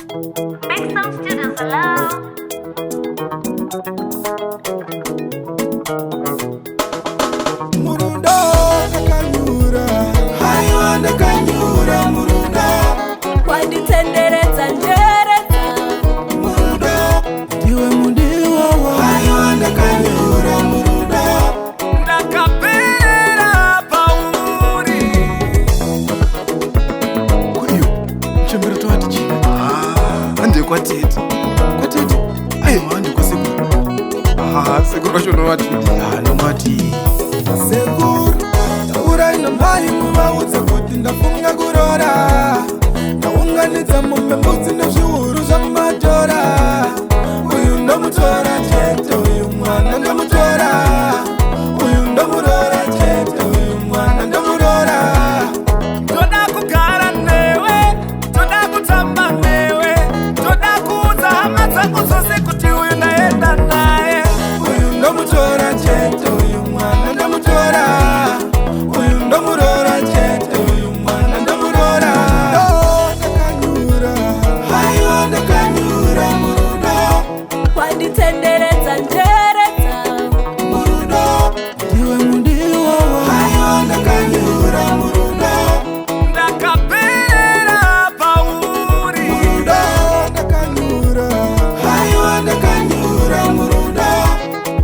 Big Sound Studios allow. Murundo Kanyura, Haywana Kanyura, Murundo Wanditendereza njereza Murundo, Diwe Mudiwa, Haywana Kanyura, Murundo Nakapera pauri Kuyo, chambera tuwati chini Ande kwa tete Ayo ande kwa sekuru Sekuru kwa shono wati No mati Sekuru Taura ina mahi muwa uza kuti ndafunga kurora Naunganiza mume mbuzi na shuru za majora Uyu ndo mutora chete uyu mwana ndo mutora Uyu ndo murora chete uyu mwana ndo murora Toda kugara newe Toda kutamba newe Toda kuuza hama zangu zose kuti uyu naenda naye Uyu ndo mutora chete uyu mwana ndo mutora Uyu ndo murora chete uyu mwana ndo murora Ndakanyura Hayo ndakanyura murudo Wanditendereza njereza Murudo Diwe mundiwa Hayo ndakanyura murudo Nakapera pauri Murudo ndakanyura Hayo ndakanyura murudo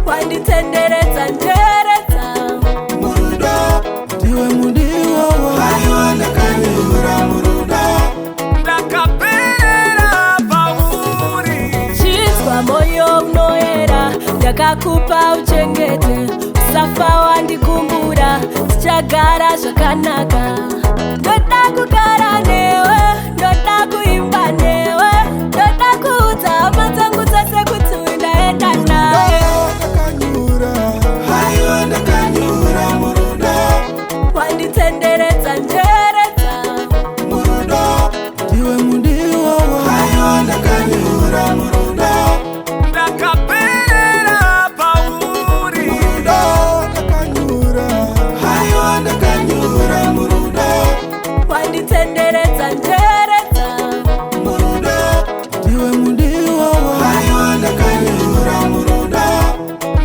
Wanditendereza njereza Murudo Diwe mundiwa Hayo ndakanyura murudo Nakapera pauri Chitwa moyo unoera ndakakupa uchengete usafa wandikumbura tichagara zvakanaka ndoda kugara newe ndoda kuimba newe ndoda kuudza hama dzangu dzose kuti unaenda naye Ndakanyura Hayo ndakanyura murudo wanditenderedza njereza Murudo Diwe mundiwa Hayo ndakanyura murudo Nakapera pauri Murudo ndakanyura Hayo ndakanyura murudo wanditenderedza njereza Murudo Diwe mundiwa Hayo ndakanyura murudo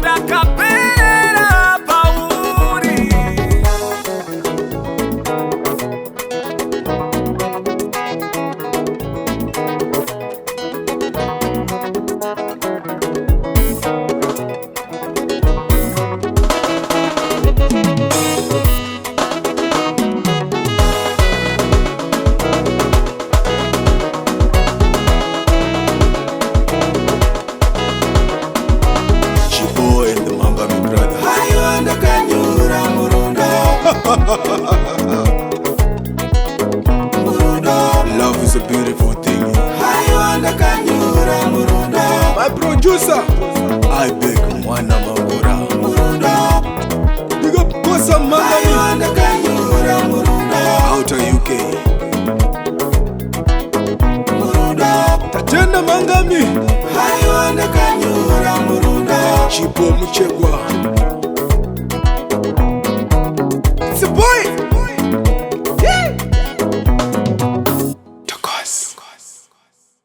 Nakapera pauri Chibo and the Mangami brother Hayo ndakanyura murudo Murudo Love is a beautiful thing Hayo ndakanyura murudo My producer I beg mwana mangura Murudo Big up Kosa Mangami Hayo ndakanyura murudo Out of UK Murudo Tatenda Mangami Hayo ndakanyura murudo Chibo